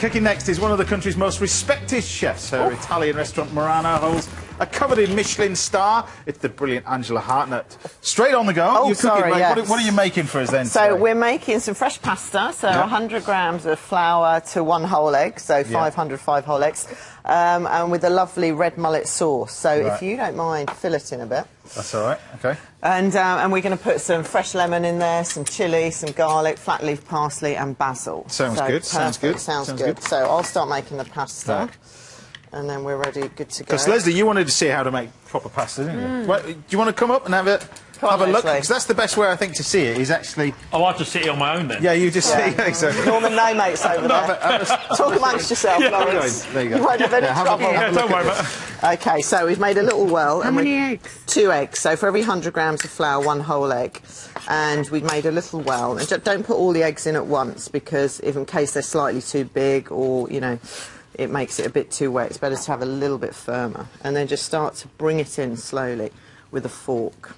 cooking next is one of the country's most respected chefs. Her Italian restaurant Murano holds a coveted Michelin star. It's the brilliant Angela Hartnett. Straight on the go. Oh, You're sorry, cooking, yes. What are you making for us then? So today? we're making some fresh pasta, so 100 grams of flour to 1 whole egg, so 500 5 whole eggs, and with a lovely red mullet sauce. So if you don't mind filleting a bit. That's all right, OK. And we're going to put some fresh lemon in there, some chilli, some garlic, flat leaf parsley and basil. Sounds good, sounds good. Sounds good. So I'll start making the pasta. Right. And then we're ready, good to go. Because Leslie, you wanted to see how to make proper pasta, didn't you? Well, do you want to come up and have a look? Because that's the best way, I think, to see it, is actually... Oh, I'll just sit here on my own then. Yeah, you just see it, exactly. Norman, no mates over there. Talk amongst yourself, Lawrence. There you go. You won't have any trouble. Don't worry about it. OK, so we've made a little well. How many eggs? 2 eggs. So for every 100 grams of flour, 1 whole egg. And we've made a little well. And don't put all the eggs in at once, because if in case they're slightly too big or, you know, it makes it a bit too wet, it's better to have a little bit firmer. And then just start to bring it in slowly with a fork.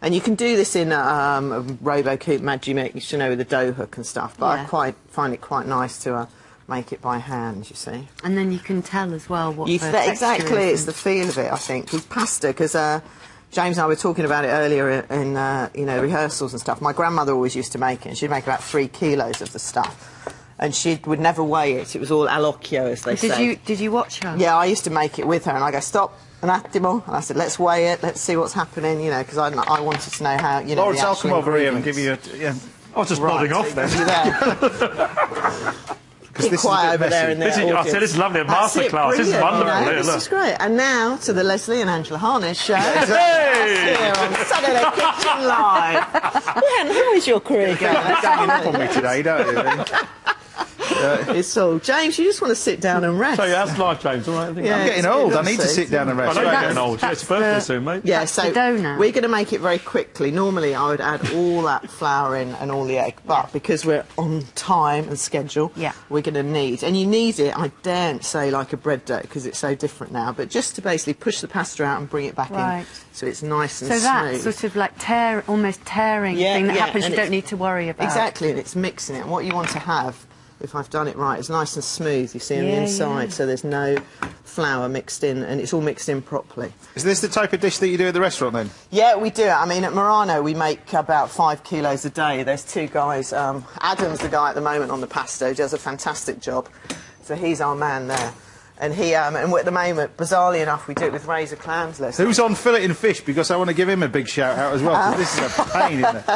And you can do this in a Robocoop Magimix, you know, with a dough hook and stuff. But I find it quite nice to make it by hand, you see. And then you can tell as well what the texture exactly, is. it's the feel of it, I think. With pasta, because James and I were talking about it earlier in you know, rehearsals and stuff. My grandmother always used to make it, and she'd make about 3 kilos of the stuff. And she would never weigh it. It was all all'occhio, as they say. Did you watch her? Yeah, I used to make it with her, and I go, stop, an attimo. And I said, let's weigh it, let's see what's happening, you know, because I wanted to know how, you know, Lawrence, I'll come over here and ingredients. give you a... I was just nodding off then. Keep quiet over there in the audience. I said, this is lovely, a masterclass. This is wonderful. You know, this is great. And now to the Leslie and Angela Hartnett show. Here on Saturday Kitchen Live. Len, how is your career going? You're ganging up on me today, don't you? It's all. James, you just want to sit down and rest. So, yeah, that's life, James, all right? I think Yeah, I'm getting old. I need to sit down and I rest. know you're Right. getting old. It's your birthday soon, mate. Yeah, That's so the dough now. we're going to make it very quickly. Normally, I would add all that flour in and all the egg, but because we're on time and schedule, we're going to need, and you need it, I daren't say like a bread dough because it's so different now, but just to basically push the pasta out and bring it back in so it's nice and smooth. So that sort of like almost tearing thing that happens, you don't need to worry about. Exactly, and it's mixing it. And what you want to have, if I've done it right, it's nice and smooth, you see, on the inside, so there's no flour mixed in, and it's all mixed in properly. Is this the type of dish that you do at the restaurant, then? Yeah, we do it. I mean, at Murano, we make about 5 kilos a day. There's 2 guys. Adam's the guy at the moment on the pasta, who does a fantastic job. So he's our man there. And he, and at the moment, bizarrely enough, we do it with razor clams, Leslie. Who's on filleting fish? Because I want to give him a big shout-out as well, because this is a pain, isn't it?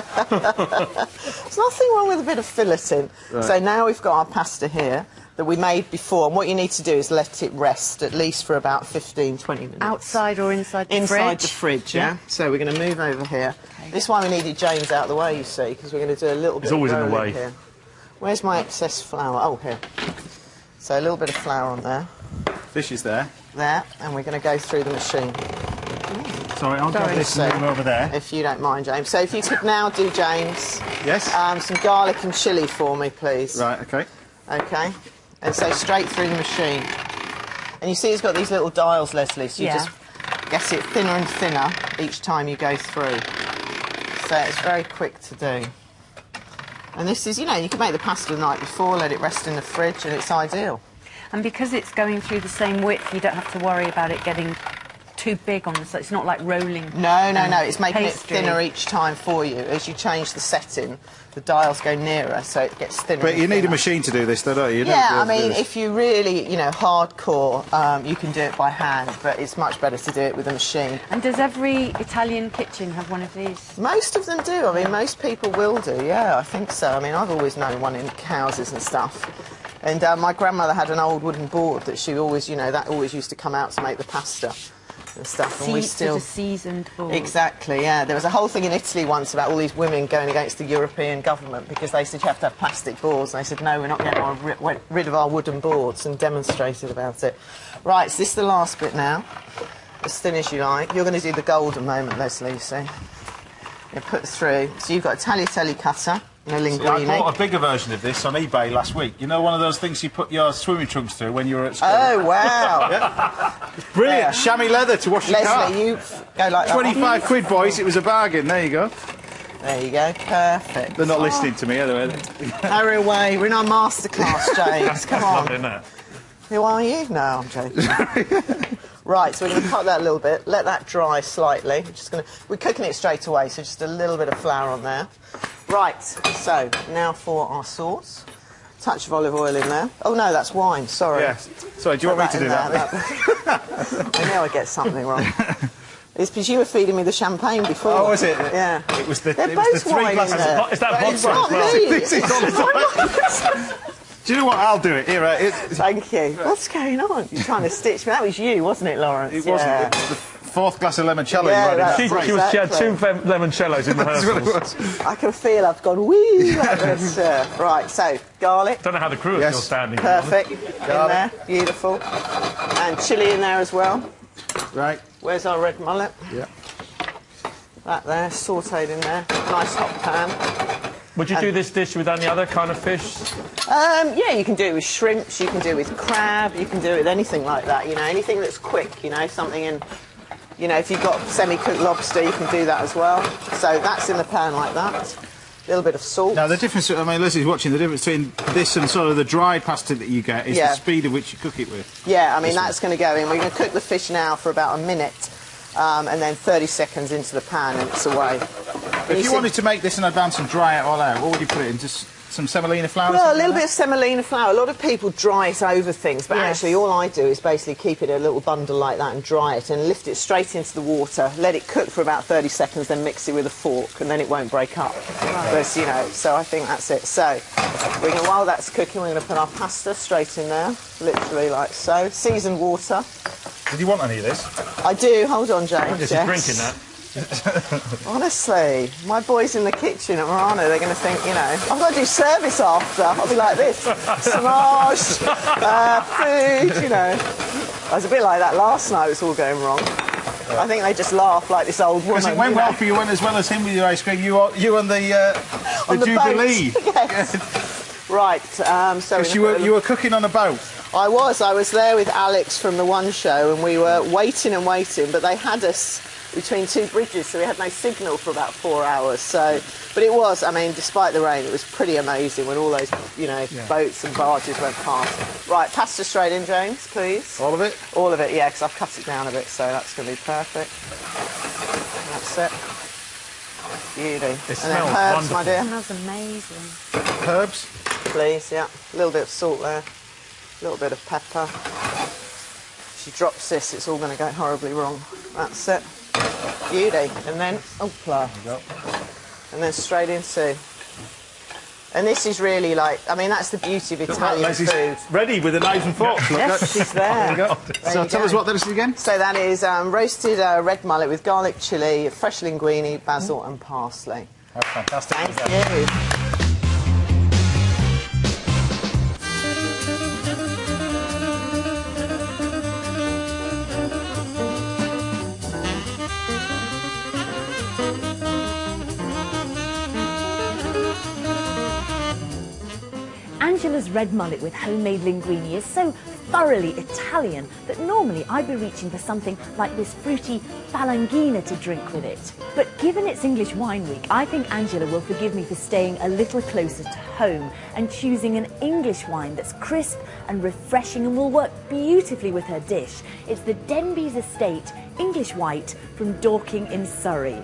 There's nothing wrong with a bit of filleting. Right. So now we've got our pasta here that we made before, and what you need to do is let it rest at least for about 15, 20 minutes. Outside or inside the fridge? Inside the fridge, yeah. So we're going to move over here. Okay. This is why we needed James out of the way, you see, because we're going to do a little bit of rolling. He's always in the way. Here. Where's my excess flour? Oh, here. So a little bit of flour on there. Fish is there. There, and we're going to go through the machine. Sorry, I'll grab this and move over there. If you don't mind, James. So if you could now do, James... Yes? some garlic and chilli for me, please. Right, OK. OK. And so straight through the machine. And you see it's got these little dials, Leslie, so you just get it thinner and thinner each time you go through. So it's very quick to do. And this is, you know, you can make the pasta the night before, let it rest in the fridge, and it's ideal. And because it's going through the same width, you don't have to worry about it getting too big on the side. It's not like rolling. No, it's making pastry. it thinner each time for you. As you change the setting, the dials go nearer, so it gets thinner. But you need a machine to do this, though, don't you? I mean, if you really, you know, hardcore, you can do it by hand, but it's much better to do it with a machine. And does every Italian kitchen have one of these? Most of them do. I mean, most people will do, yeah, I think so. I mean, I've always known one in houses and stuff. And my grandmother had an old wooden board that she always, you know, that always used to come out to make the pasta and stuff. And we still... Sort of seasoned board. Exactly, yeah. There was a whole thing in Italy once about all these women going against the European government because they said you have to have plastic boards. And they said, no, we're not going to get rid of our wooden boards, and demonstrated about it. Right, so this is the last bit now. As thin as you like. You're going to do the golden moment, Leslie, you see. You put through. So you've got a tagliatelle cutter. No linguine. I bought a bigger version of this on eBay last week. You know, one of those things you put your swimming trunks through when you were at school? Oh, wow. Brilliant. Yeah. Chamois leather to wash your car. Leslie, you go like that. 25 quid, boys. It was a bargain. There you go. There you go, perfect. They're not listening to me, are they? Hurry away, we're in our masterclass, James. Come on. Isn't it? Who are you? No, I'm joking. Right, so we're going to cut that a little bit, let that dry slightly. We're cooking it straight away, so just a little bit of flour on there. Right, so now for our sauce. Touch of olive oil in there. Oh no, that's wine, sorry. Yes. Sorry, do you want me to do that? I know I get something wrong. It's because you were feeding me the champagne before. Oh, was it? Yeah. It was the, They're it was the both 3 wine, glasses. isn't it? Is that vodka It's not as well? me. This is on the Do you know what? I'll do it. Here, Thank you. What's going on? You're trying to stitch me. That was you, wasn't it, Lawrence? It wasn't. Yeah. It was the 4th glass of limoncello. Yeah, you that's had in that She, break. she had 2 limoncellos in That's what it rehearsals. was. I can feel I've gone wee like this. Right, so garlic. Don't know how the crew is Yes. still standing. to be honest. Perfect. In there. Beautiful. And chilli in there as well. Right. Where's our red mullet? Yeah. That there, sautéed in there. Nice hot pan. Would you do this dish with any other kind of fish? Yeah, you can do it with shrimps, you can do it with crab, you can do it with anything like that, you know, anything that's quick, you know, something in, you know, if you've got semi-cooked lobster, you can do that as well. So that's in the pan like that. A little bit of salt. Now, the difference, I mean, Leslie's watching, the difference between this and sort of the dry pasta that you get is the speed at which you cook it with. Yeah, I mean, that's going to go in. We're going to cook the fish now for about a minute, and then 30 seconds into the pan and it's away. If you wanted to make this in advance and dry it all out, what would you put it in? Just some semolina flour? or Well, a something little like bit of semolina flour. A lot of people dry it over things, but actually all I do is basically keep it in a little bundle like that and dry it and lift it straight into the water, let it cook for about 30 seconds, then mix it with a fork, and then it won't break up. But, you know, so I think that's it. So while that's cooking, we're going to put our pasta straight in there, literally like so. Seasoned water. that? Did you want any of this? I do. Hold on, James. Just yes. drinking that. Honestly, my boys in the kitchen at Murano, they're going to think, you know, I've got to do service after. I'll be like this, samage, food, you know. I was a bit like that last night. It was all going wrong. I think they just laugh like this old woman. Because it went you well know. for you, went as well as him with your ice cream. You and the On the Jubilee. boat. Yes. Right. So Because you were cooking on a boat. I was there with Alex from the One Show, and we were waiting and waiting, but they had us between 2 bridges, so we had no signal for about 4 hours. So, but it was, I mean, despite the rain, it was pretty amazing when all those, you know, boats and barges went past. Right, pasta straight in, James, please. All of it? All of it, yeah, because I've cut it down a bit, so that's going to be perfect. That's it. Beauty. It And then smells herbs, my wonderful. dear. Smells amazing. Herbs? Please, yeah. A little bit of salt there. A little bit of pepper. If she drops this, it's all going to go horribly wrong. That's it. Beauty. And then, opla. And then straight into. And this is really like, I mean, that's the beauty of Italian Leslie's food. ready with a knife and fork. Yes, she's there. There you go. There So you tell go. us what that is again. So that is roasted red mullet with garlic, chilli, fresh linguine, basil and parsley. That's fantastic. Thank you. Angela's red mullet with homemade linguine is so thoroughly Italian that normally I'd be reaching for something like this fruity falanghina to drink with it. But given it's English Wine Week, I think Angela will forgive me for staying a little closer to home and choosing an English wine that's crisp and refreshing and will work beautifully with her dish. It's the Denbies Estate English White from Dorking in Surrey.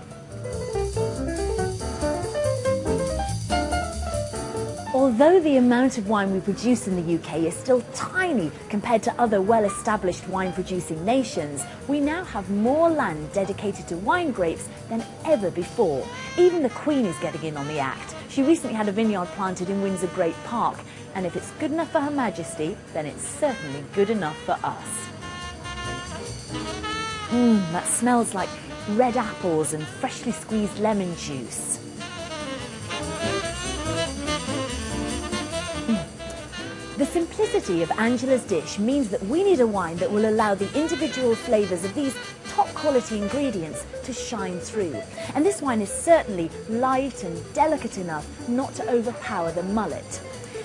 Although the amount of wine we produce in the UK is still tiny compared to other well-established wine-producing nations, we now have more land dedicated to wine grapes than ever before. Even the Queen is getting in on the act. She recently had a vineyard planted in Windsor Great Park, and if it's good enough for Her Majesty, then it's certainly good enough for us. That smells like red apples and freshly squeezed lemon juice. The simplicity of Angela's dish means that we need a wine that will allow the individual flavours of these top quality ingredients to shine through. And this wine is certainly light and delicate enough not to overpower the mullet.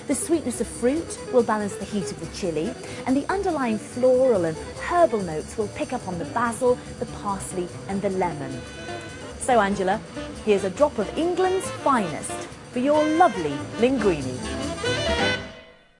The sweetness of fruit will balance the heat of the chilli, and the underlying floral and herbal notes will pick up on the basil, the parsley and the lemon. So Angela, here's a drop of England's finest for your lovely linguine.